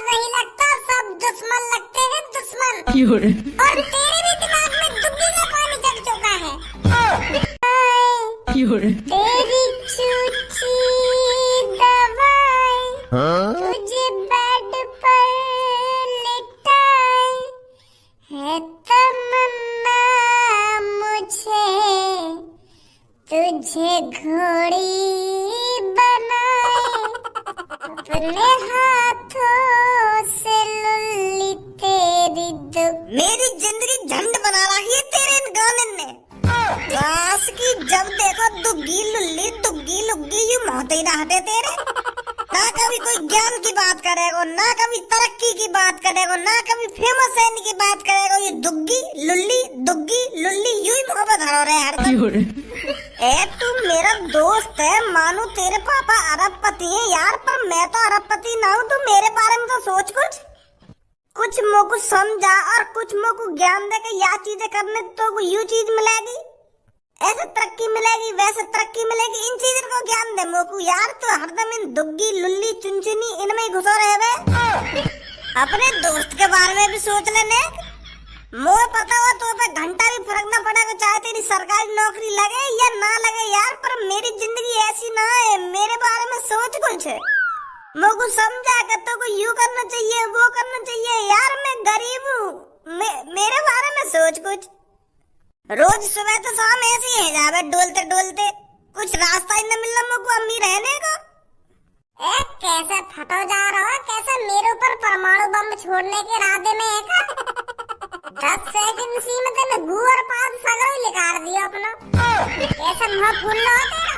नहीं लगता, सब दुश्मन लगते हैं, दुश्मन। और तेरे भी दिमाग में दुग्गी का पानी चढ़ चुका है। तेरी चूची दवाई तुझे बेड पर लिटाए है, तमन्ना मुझे तुझे घोड़ी बनाए, अपने हाथों से लुल्ली तेरी मेरी जिंदगी झंड बना रही है तेरे इन गाने ने। बस की जब देखो दुग्गी लुल्ली यू मोहते ही ना हटे तेरे। ना कभी कोई ज्ञान की बात करेगा, ना कभी तरक्की की बात करेगा, ना कभी फेमस रहने की बात करेगा। ये दुग्गी लुल्ली यू ही मोहब्बत हरा रहे हर ए तू मेरा दोस्त है, मानो तेरे पापा अरबपति हैं यार, पर मैं तो अरबपति ना हूँ। तू मेरे बारे में तो सोच कुछ मोको समझा और कुछ मोको ज्ञान दे के या चीजें करने तो यू चीज मिलेगी, ऐसे तरक्की मिलेगी, वैसे तरक्की मिलेगी। इन चीजों को ज्ञान दे मोको यार। तो हरदम इन दुग्गी लुल्ली चुनचुनी इनमें ही घुसो रहे वे। अपने दोस्त के बारे में भी सोच लेने। मोह पता हो तो पे घंटा भी फर्क ना पड़ेगा, चाहे तेरी सरकारी नौकरी लगे या ना लगे यार, पर मेरी जिंदगी ऐसी ना है। मेरे बारे में सोच कुछ, मोको समझा कर तो को यू करना चाहिए, वो करना चाहिए यार। मैं गरीब हूँ, मेरे बारे में सोच कुछ। रोज सुबह तो शाम ऐसे ही है जावे डोलते डोलते, कुछ रास्ता ही न मिलना मुझको अम्मी रहने का। कैसे फटो जा रहा है, कैसे मेरे ऊपर परमाणु बम छोड़ने के इरादे में है का? 10 सेकंड सीमित में गू और पाद सगरो ही निकाल दिया अपना। कैसे मुँह फूल रहा तेरा?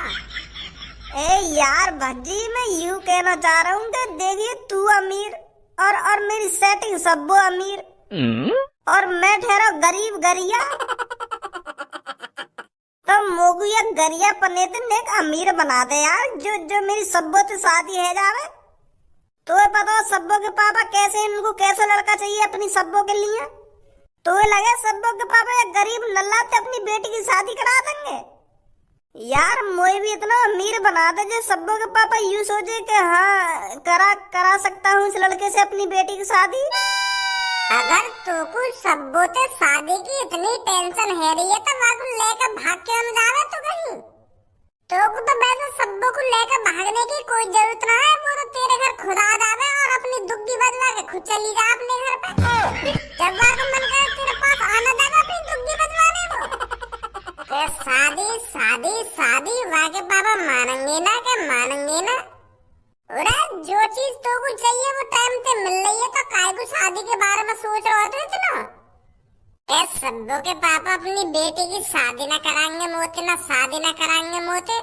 ए यार भज्जी, मैं यूं कहना चाह रहा हूँ कि देखिए तू अमीर और मेरी सेटिंग सबो अमीर और मैं ठहरा गरीब गरिया। तो मोगू या गरिया पनेते ने एक अमीर बना दे यार, जो मेरी सब्बो से शादी है जावे। तो पता सब्बो के पापा कैसे, इनको कैसा लड़का चाहिए अपनी सब्बो के लिए। तो लगे सब्बो के पापा या गरीब लल्ला से अपनी बेटी की शादी करा देंगे यार। मोए भी इतना अमीर बना दे जो सब्बो के पापा यूं सोचे कि हाँ करा सकता हूँ इस लड़के से अपनी बेटी की शादी। अगर तो कुछ सब्बो से शादी की इतनी टेंशन है रही है तो वाकु लेकर भाग क्यों न जावे तू कहीं? तो वैसे सब्बो को लेकर भागने की कोई जरूरत ना है। वो तो तेरे घर खुद आ जावे और अपनी दुग्गी बदला के खुद चली जा अपने घर पे। जब वाकु मन करे तेरे पास आना जाएगा अपनी दुग्गी बदलाने को। शादी वाके पापा मानेंगे ना। अरे जो चीज तो को चाहिए वो टाइम पे मिल रही है, तो काय को शादी के बारे में सोच रहे हो इतना? सब्बो के पापा अपनी बेटी की शादी ना कराएंगे मोते।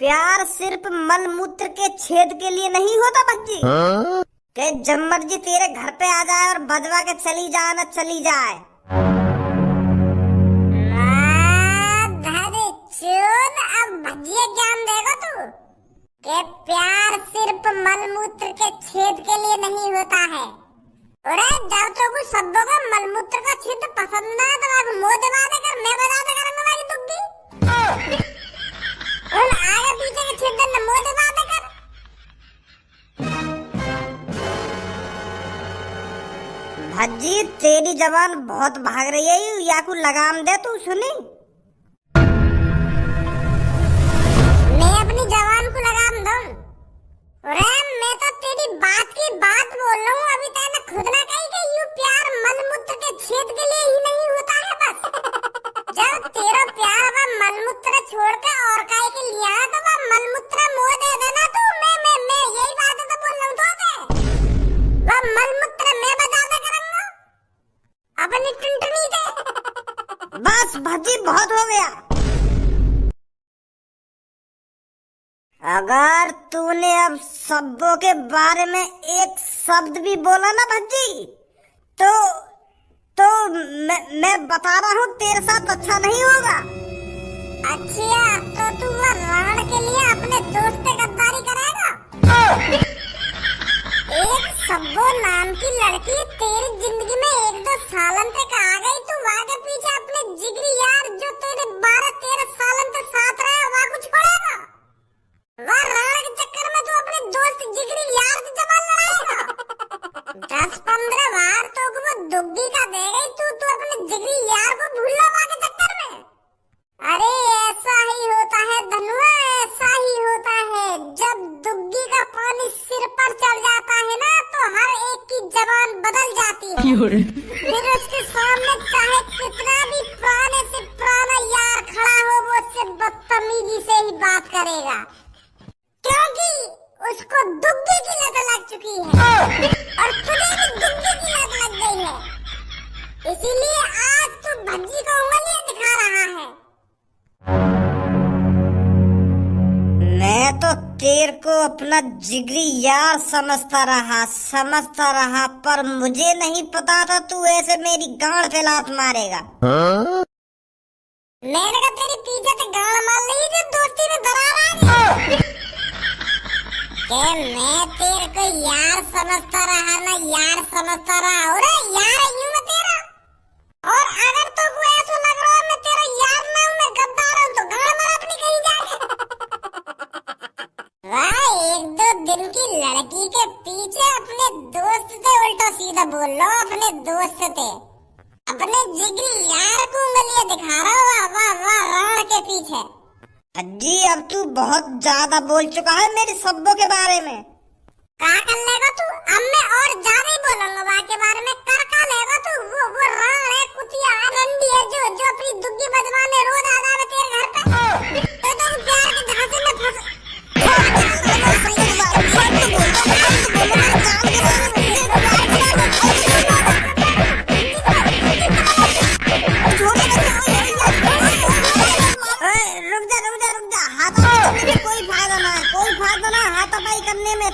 प्यार सिर्फ मल मूत्र के छेद के लिए नहीं होता बच्ची। कि जब मर्जी तेरे घर पे आ जाए और बदवा के चली जाए। अब भजिया ज्ञान देगा तू कि प्यार सिर्फ मलमूत्र के छेद के लिए नहीं होता है। अरे जब तो कुछ शब्दों का मलमूत्र का छेद पसंद ना है तो मुंह दबा देकर मैं बजा दे करूंगा वाली दुग्गी। उन आगे पीछे के छेद में मुंह दबा देकर। भज्जी तेरी जबान बहुत भाग रही है, या को लगाम दे तू सुनी। अपनी जवान को लगाम दूं? अरे मैं तो तेरी बात की बात बोल रहा हूँ। अभी तैने खुद ना कही कि यू प्यार मलमूत्र के छेद के लिए ही नहीं होता है बस। जब तेरा प्यार वह मलमूत्र छोड़ के और काहे के लिया है तो वह मलमूत्र मुँह दे देना तू। मैं यही बात तो बोल रहा हूँ तो वह मलमूत्र मैं बजा दे करूँगा अपनी टुनटुनी से। बस भज्जी बहुत हो गया। अगर तूने अब सब्बों के बारे में एक शब्द भी बोला ना भज्जी तो मैं बता रहा हूँ तेरे साथ अच्छा नहीं होगा। अच्छा तो तू वो राण के लिए अपने दोस्त से गद्दारी करेगा? एक सब्बो नाम की लड़की तेरी जिंदगी में 1-2 सालन तक आ गई, तू आगे पीछे अपने जिगरी यार जो तेरे 12-13 सालन तक साथ रहे वहाँ को छोड़ेगा? वह राण के चक्कर में तू अपने दोस्त जिगरी यार से जबान लड़ाएगा? फिर उसके सामने चाहे कितना भी पुराने से पुराना यार खड़ा हो, वो उससे बदतमीजी से ही बात करेगा, क्योंकि उसको दुग्गी की लत लग चुकी है और तुझे भी दुग्गी की लत लग गई है। इसीलिए आज तू भज्जी को उंगलियां दिखा रहा है। मैं तो तेरे को अपना जिगरी यार समझता रहा, पर मुझे नहीं पता था तू ऐसे मेरी गांड पे लात मारेगा। मैंने कहा तेरी पीछे से गांड मार ली जो दोस्ती में दरार आ गई। मैं तेरे को यार समझता रहा ना, यार समझता रहा। अरे यार यूं मैं तेरा, और अगर तो ऐसा लग रहा है मैं तेरा यार ना हूं, मैं गद्दार हूं, तो गांड मार अपनी कहीं जाके। वाह, एक दो दिन की लड़की के पीछे अपने दोस्त से उल्टा सीधा बोल लो, अपने दोस्त से, अपने जिगरी यार को उंगलियां दिखा रहा। वाह वाह वाह, राण के पीछे। अज्जी अब तू बहुत ज्यादा बोल चुका है मेरे सब्बों के बारे में। क्या कर लेगा तू? अब मैं और ज्यादा ही बोलूंगा वहाँ के बारे में। कर का लेगा तू? वो राण है, कुतिया रंडी है, जो अपनी दुग्गी बदमाने रोज आ जावे तेरे घर पे। तो तुम प्यार के झांसे में फंस।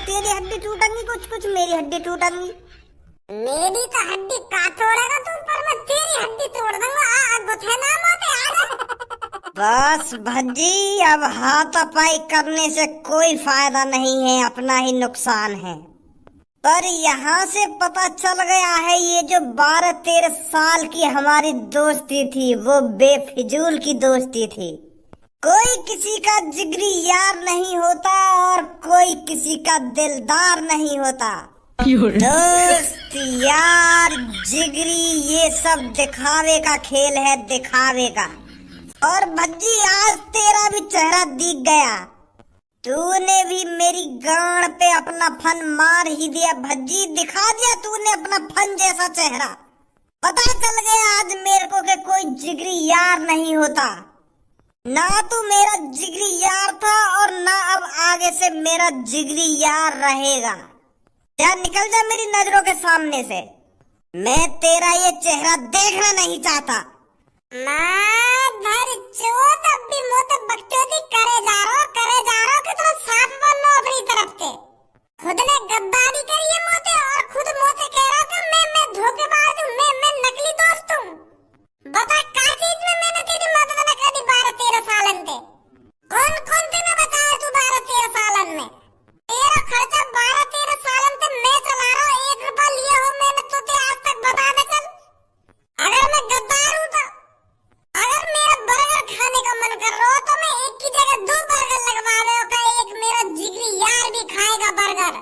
तेरी हड्डी टूटेंगी, कुछ मेरी हड्डी टूटेंगी। मेरी तो हड्डी का तोड़ेगा तू, पर मैं तेरी हड्डी तोड़ दूंगा। गुथे ना मोते। बस भज्जी, अब हाथापाई करने से कोई फायदा नहीं है, अपना ही नुकसान है। पर यहाँ से पता चल गया है ये जो 12-13 साल की हमारी दोस्ती थी वो बेफिजूल की दोस्ती थी। कोई किसी का जिगरी यार नहीं होता और कोई किसी का दिलदार नहीं होता। दोस्त यार जिगरी ये सब दिखावे का खेल है, दिखावे का। और भज्जी आज तेरा भी चेहरा दिख गया, तूने भी मेरी गांड पे अपना फन मार ही दिया। भज्जी दिखा दिया तूने अपना फन जैसा चेहरा। पता चल गया आज मेरे को कि कोई जिगरी यार नहीं होता। ना तू मेरा जिगरी यार था और ना अब आगे से मेरा जिगरी यार रहेगा। क्या निकल जा मेरी नजरों के सामने से, मैं तेरा ये चेहरा देखना नहीं चाहता। अब भी मोटे बकचोदी करे जा रहा कि तुम साथ बोलो अपनी तरफ से। खुद ने गद्दारी करी है मोटे, और खुद मोटे कह रहा कि मैं धोखेबाज हूँ, मैं नकली दोस्त हूँ। बता क्या चीज में मैंने तेरी मदद न करी 12-13 सालन से? कौन तेने बताया तू 12-13 सालन में? तेरा खर्चा 12-13 सालन से मैं चला रहा हूँ, 1 रुपया लिया हो मैंने तो ते आज तक बता दे चल। अगर मैं गद्दार हूँ तो अगर मेरा बर्गर खाने का मन कर रहा हो तो मैं एक की जगह 2 बर्गर लगवा दे, एक मेरा जिगरी यार भी खाएगा बर्गर।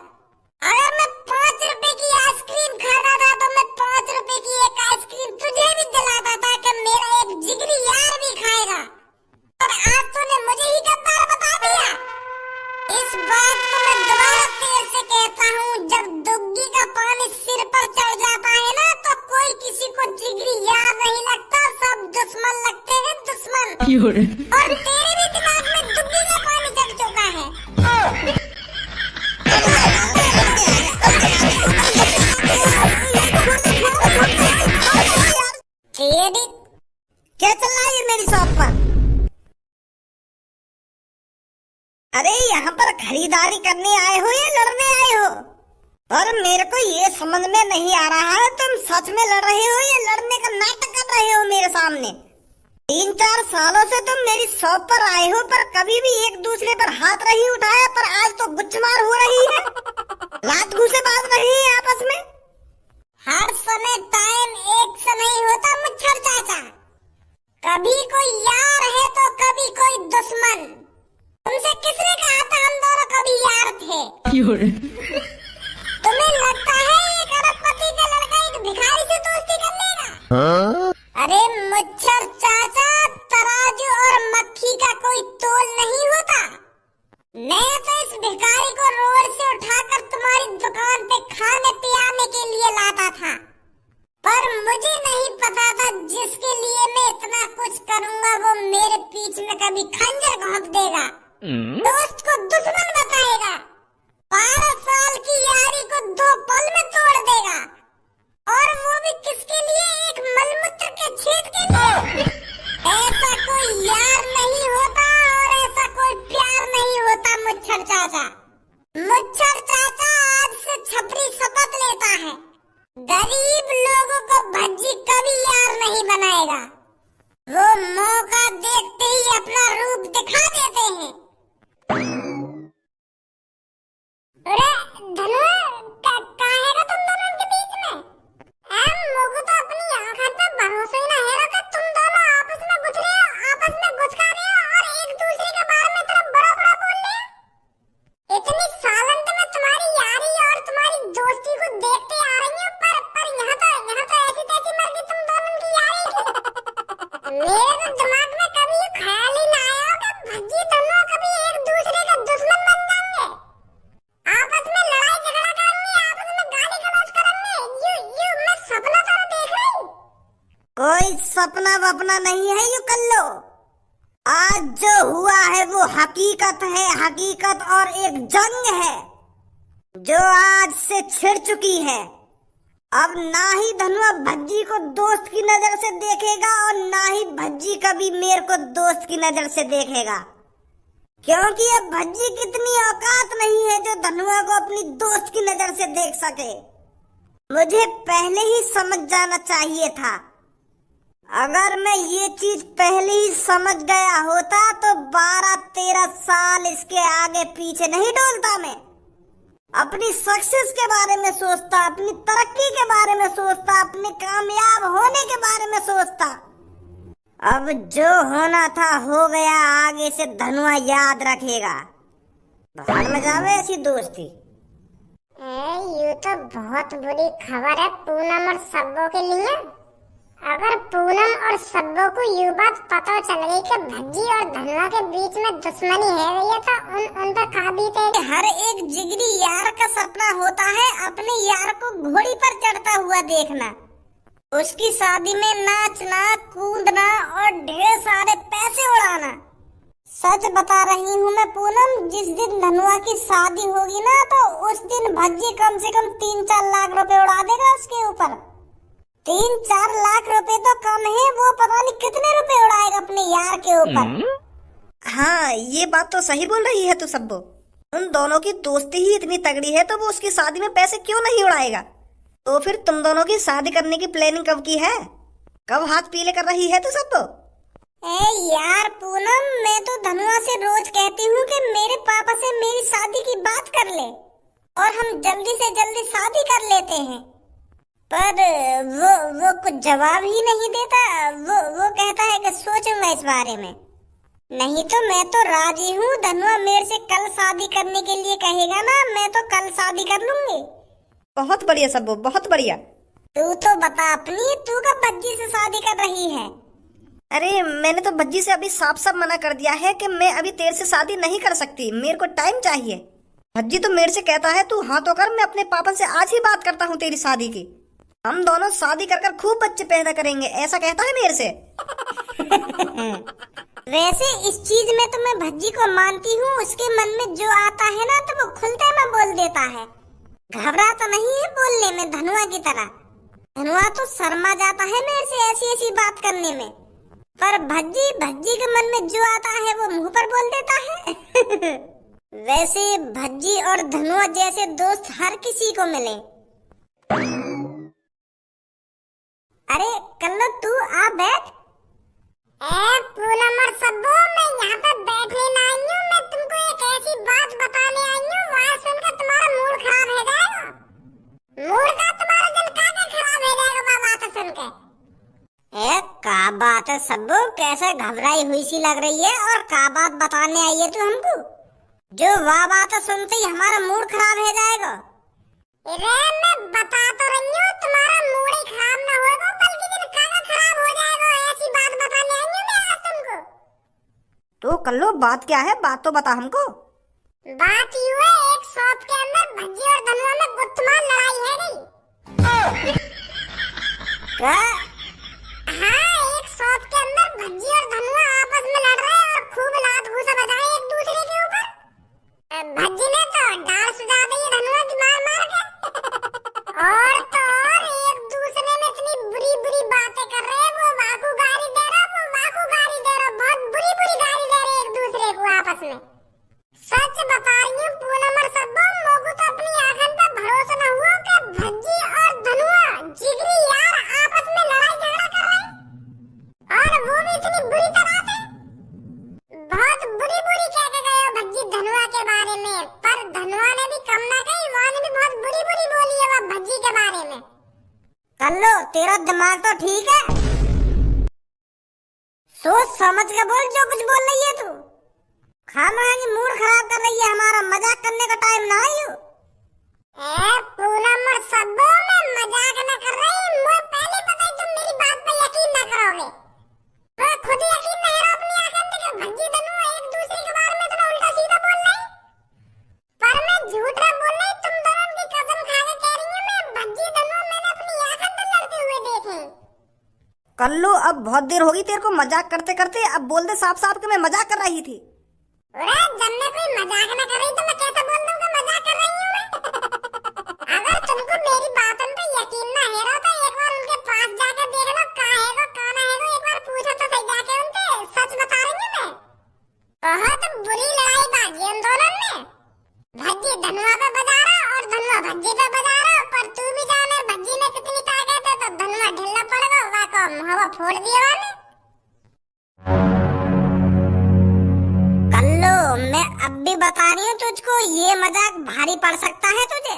अगर मैं 5 रुपए की आइसक्रीम खाता था तो मैं 5 रुपए की एक आइसक्रीम तुझे भी दिलाता था कि मेरा एक जिगरी यार भी खाएगा। और आज तूने मुझे ही गद्दार बता दिया। इस बात को मैं दोबारा तेरे से कहता हूँ, जब दुग्गी का पानी सिर पर चढ़ जाता है ना तो कोई किसी को जिगरी यार नहीं लगता, सब दुश्मन लगते हैं, दुश्मन। और तेरे भी दिमाग में दुग्गी का पानी चढ़ चुका है। क्या चल रहा है मेरी शॉप पर? अरे यहाँ पर खरीदारी करने आए हो या लड़ने आए हो? और मेरे को ये समझ में नहीं आ रहा है तुम सच में लड़ रहे हो या लड़ने का नाटक कर रहे हो मेरे सामने। 3-4 सालों से तुम मेरी शॉप पर आए हो पर कभी भी एक दूसरे पर हाथ नहीं उठाया, पर आज तो गुच्छमार हो रही है, रात घूसे बात रही है आपस में। हर समय टाइम एक सा नहीं होता मुच्छर चाचा, कभी कोई यार है तो कभी कोई दुश्मन। तुमसे किसने कहा था हम दोनों कभी यार थे? तुम्हें लगता है एक अरबपति का लड़का एक भिखारी से दोस्ती कर लेगा? अरे मुच्छर चाचा, तराजू और मक्खी का कोई तोल नहीं होता। मैं तो इस भिखारी को रोड से उठाकर तुम्हारी दुकान पे खाने पियाने के लिए लाता था, पर मुझे नहीं पता था जिसके लिए मैं इतना कुछ करूंगा वो मेरे पीठ में कभी खंजर घोंप देगा, दोस्त को दुश्मन बताएगा, 12 साल की यारी को 2 पल में तोड़ देगा, और वो भी किसके लिए? एक मलमूत्र के छेद के लिए। ऐसा कोई यार नहीं होता और ऐसा कोई प्यार नहीं होता। मुच्छर चाचा आज से छपरी शपथ लेता है, गरीब लोगों को भज्जी कभी यार नहीं बनाएगा। वो मौका देखते ही अपना रूप दिखा देते हैं। अरे धनु, काहेगा तुम दोनों के बीच में? मुझे तो अपनी आंखों पे भरोसा ही नहीं है कि तुम दोनों आपस में घुस रहे हो, आपस में घुसका रहे हो और एक दूसरे के बारे में इतना बड़ा बोल रहे हो। इतनी सालन तो मैं तुम्हारी यारी और तुम्हारी दोस्ती को देखते आ रही हूँ, पर यहाँ तो ऐसी तैसी मर गई तुम दोनों की यारी। मेरे तो दिमाग में कभी ये ख्याल ही ना आया कि भज्जी दोनों कभी एक दूसरे का दुश्मन बन जाएंगे, आपस में लड़ाई झगड़ा करेंगे, आपस में गाली गलौज करेंगे। यू मैं सपना तो देख रही हूँ। कोई सपना वपना नहीं है यू कल्लो, आज जो हुआ है वो हकीकत है, हकीकत और एक जंग है जो आज से छिड़ चुकी है। अब ना ही धनुआ भज्जी को दोस्त की नजर से देखेगा और ना ही भज्जी कभी मेरे को दोस्त की नजर से देखेगा, क्योंकि अब भज्जी कितनी औकात नहीं है जो धनुआ को अपनी दोस्त की नजर से देख सके। मुझे पहले ही समझ जाना चाहिए था। अगर मैं ये चीज पहले ही समझ गया होता तो 12-13 साल इसके आगे पीछे नहीं डोलता। मैं अपनी सक्सेस के बारे में सोचता, अपनी तरक्की के बारे में सोचता, अपने कामयाब होने के बारे में सोचता। अब जो होना था हो गया, आगे से धनुआ याद रखेगा। भाड़ में जावे ऐसी दोस्ती। ये तो बहुत बुरी खबर है पूनम और सब्बो के लिए। अगर पूनम और सब्बो को ये बात पता चल गई कि भज्जी और धनुआ के बीच में दुश्मनी है गई है तो उन पर कहा बीते। हर एक जिगरी यार का सपना होता है अपने यार को घोड़ी पर चढ़ता हुआ देखना, उसकी शादी में नाचना, कूदना और ढेर सारे पैसे उड़ाना। सच बता रही हूँ मैं पूनम, जिस दिन धनुआ की शादी होगी ना तो उस दिन भज्जी कम से कम 3-4 लाख रुपए उड़ा देगा उसके ऊपर। 3-4 लाख रुपए तो कम है, वो पता नहीं कितने रुपए उड़ाएगा अपने यार के ऊपर। हाँ, ये बात तो सही बोल रही है तू सब्बो। उन दोनों की दोस्ती ही इतनी तगड़ी है तो वो उसकी शादी में पैसे क्यों नहीं उड़ाएगा। तो फिर तुम दोनों की शादी करने की प्लानिंग कब की है? कब हाथ पीले कर रही है तू सब्बो? यार पूनम, मैं तो धनुआ से रोज कहती हूँ कि मेरे पापा से मेरी शादी की बात कर ले और हम जल्दी से जल्दी शादी कर लेते हैं, पर वो कुछ जवाब ही नहीं देता। वो कहता है कि सोचूंगा इस बारे में। नहीं तो मैं तो राजी हूँ, धनुआ मेरे से कल शादी करने के लिए कहेगा ना, मैं तो कल शादी कर लूंगी। बहुत बढ़िया सब्बो, बहुत बढ़िया। तू तो बता अपनी, तू कब भज्जी से शादी कर रही है? अरे मैंने तो भज्जी से अभी साफ साफ मना कर दिया है कि मैं अभी तेरे से शादी नहीं कर सकती, मेरे को टाइम चाहिए। भज्जी तो मेरे से कहता है तू हाँ तो कर, मैं अपने पापा से आज ही बात करता हूँ तेरी शादी की, हम दोनों शादी कर कर खूब बच्चे पैदा करेंगे, ऐसा कहता है मेरे से। वैसे इस चीज में तो मैं भज्जी को मानती हूँ, उसके मन में जो आता है ना तो वो खुलते में बोल देता है, घबरा तो नहीं है बोलने में धनुआ की तरह। धनुआ तो शर्मा जाता है मेरे से ऐसी ऐसी बात करने में, पर भज्जी के मन में जो आता है वो मुंह पर बोल देता है। वैसे भज्जी और धनुआ जैसे दोस्त हर किसी को मिले। अरे कल्लो तू आ बैठ। पूनम और सब्बो, मैं यहाँ पे बैठने ना आई हूँ, मैं तुमको एक ऐसी बात बताने आई हूँ, वहाँ सुनकर तुम्हारा मूड खराब हो जाएगा। मूड का तुम्हारा दिल का खराब हो जाएगा वो बात सुनकर। का बात है सब्बो, कैसे घबराई हुई सी लग रही है और का बात बताने आई है तू हमको? जो वाह बात सुनते ही हमारा मूड खराब हो जाएगा। मैं बता तो रही हूँ, तुम्हारा मूड ही खराब ना होगा बल्कि दिल का खराब हो जाएगा, ऐसी बात बताने आई हूँ मैं आज तुमको। तो कल्लो बात क्या है, बात तो बता हमको। बात यूँ है, एक शॉप के अंदर भज्जी और धनुआ में गुत्थमार लड़ाई है गई। हाँ, एक शॉप के अंदर भज्जी और धनुआ आपस में लड़ रहे हैं और खूब लात घूसा बजाए एक दूसरे के ऊपर। भज्जी ने तो डाल सुझा दी धनुआ की मार मार के। और तो और एक दूसरे में इतनी बुरी बुरी बातें कर रहे हैं, वो वाकू गाली दे रहा, वो वाकू गाली दे रहा, बहुत बुरी बुरी गाली दे रहे एक दूसरे को आपस में। सच बता रही हूँ पूनम और सब्बो, मोगू तो अपनी आंखन पे भरोसा न हुआ कि भज्जी और धनुआ जिगरी यार आपस में लड़ाई झगड़ा कर रहे हैं, और वो भी इतनी बुरी तरह से। बहुत बुरी बुरी कह के गए हो भज्जी धनुआ के बारे में, पर धनुआ ने भी कम ना कही, वो ने भी बहुत बुरी बुरी बोली है वो भज्जी के बारे में। कल्लो, तेरा दिमाग तो ठीक है, सोच समझ के बोल जो कुछ बोल रही है तू। खामखा मूड खराब कर रही है हमारा, मजाक करने का टाइम ना आयु। पूनम और सब्बो, मैं मजाक न कर रही, मुझे पहले पता है तुम मेरी बात पे यकीन न करोगे। मैं खुद यकीन नहीं रहा अपनी आंखें देख, भज्जी धनुआ एक दूसरे के बारे में इतना उल्टा सीधा बोल रही। पर मैं झूठ ना बोल रही, तुम दोनों की कसम खा के कह रही हूँ, मैं भज्जी धनुआ मैंने अपनी आंखें से लड़ते हुए देखे। कल्लू, अब बहुत देर होगी तेरे को मजाक करते करते, अब बोल दे साफ साफ कि मैं मजाक कर रही थी। अरे जब मैं कोई मजाक न कर रही तो मैं कैसे बोल दूं कि मजाक कर रही हूँ मैं? अगर तुमको मेरी बातों पे यकीन ना है रहा तो एक बार उनके पास जाकर देख लो, कहाँ है वो कौन है वो, एक बार पूछो तो सही जाके उनसे। सच बता रही हूँ मैं, बहुत बुरी लड़ाई बाजी उन दोनों में। भज्जी धनुआ पे बजा रहा और धनुआ भज्जी पे बजा रहा, पर तू भी जाने भज्जी में कितनी ताकत है, तो धनुआ ढिल्ला पड़ेगा, वाको मुहवा फोड़ दिया वाले। मैं अब भी बता रही हूँ तुझको, ये मजाक भारी पड़ सकता है तुझे।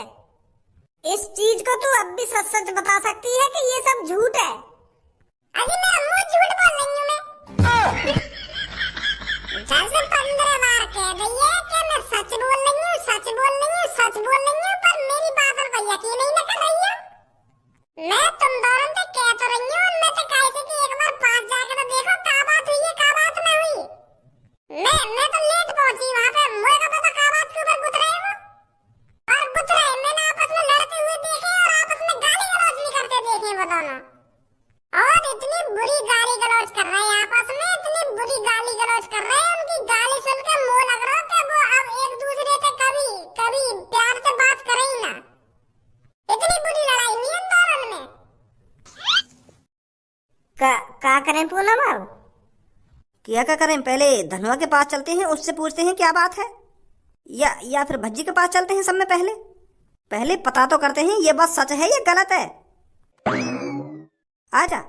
इस चीज को तू अब भी सच सच बता सकती है कि ये सब झूठ है। अभी मैं अम्मू झूठ बोल रही हूँ मैं। 10-15 बार कह रही है कि मैं सच बोल रही हूँ, सच बोल रही हूँ, सच बोल रही हूँ, पर मेरी बातों पर यकीन ही न कर रही है। मैं तुम दोनों से कह तो रही हूँ, मैं तो कैसे कि एक बार पास जाकर तो देखो क्या बात हुई है क्या बात न हुई। मैं तो लेट पहुंची वहाँ पे, मुझे का पता क्या बात के ऊपर गुतरे हैं वो, और गुतरे मैंने आपस में लड़ते हुए देखे और आपस में गाली गलौज भी करते देखे वो दोनों, और इतनी बुरी गाली गलौज कर रहे हैं आपस में, इतनी बुरी गाली गलौज कर रहे हैं, उनकी गाली सुनकर मुंह लग रहा है कि वो अब एक दूसरे से कभी कभी प्यार से बात करें ही ना। इतनी बुरी लड़ाई हुई इन दोनों में। क्या करें पूनम अब? क्या करें, पहले धनुआ के पास चलते हैं, उससे पूछते हैं क्या बात है, या फिर भज्जी के पास चलते हैं सब में पहले पता तो करते हैं ये बात सच है या गलत है। आजा।